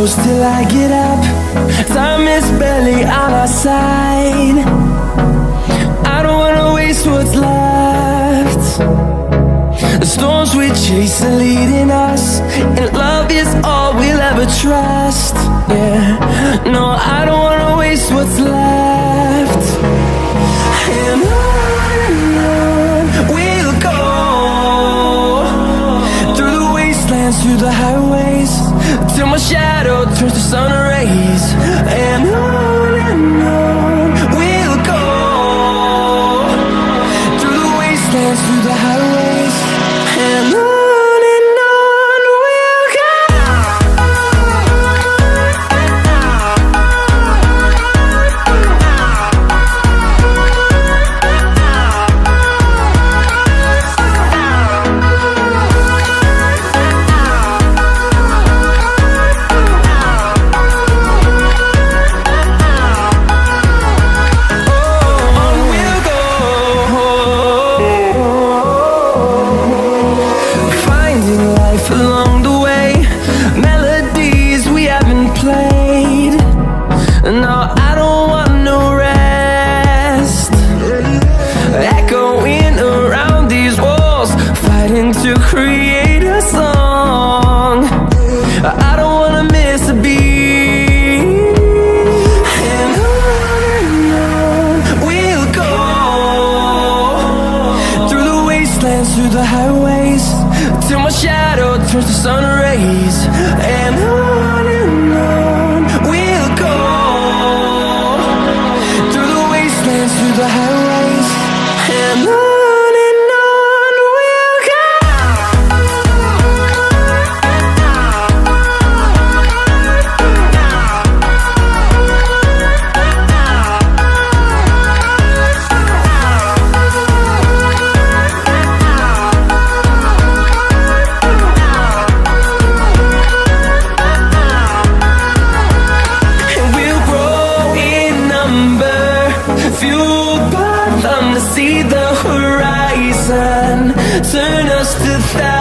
close till I get up. Time is barely on our side. I don't wanna waste what's left. The storms we chase are leading us, and love is all we'll ever trust. Yeah, no, I don't wanna waste what's left. And on we'll go, through the wastelands, through the highways, till my shadow turns to sun rays. And on we'll go, through the wastelands, through the highways, and on we'll go. Along the way, melodies we haven't played. No, I don't want no rest. Echoing around these walls, fighting to create a song. I don't wanna miss a beat. And on we'll go, through the wastelands, through the highways, till my shadow turns to sun rays. And on we'll go, through the wastelands, through the highways, and on we'll go. Fueled by them to see the horizon, turn us to thousands.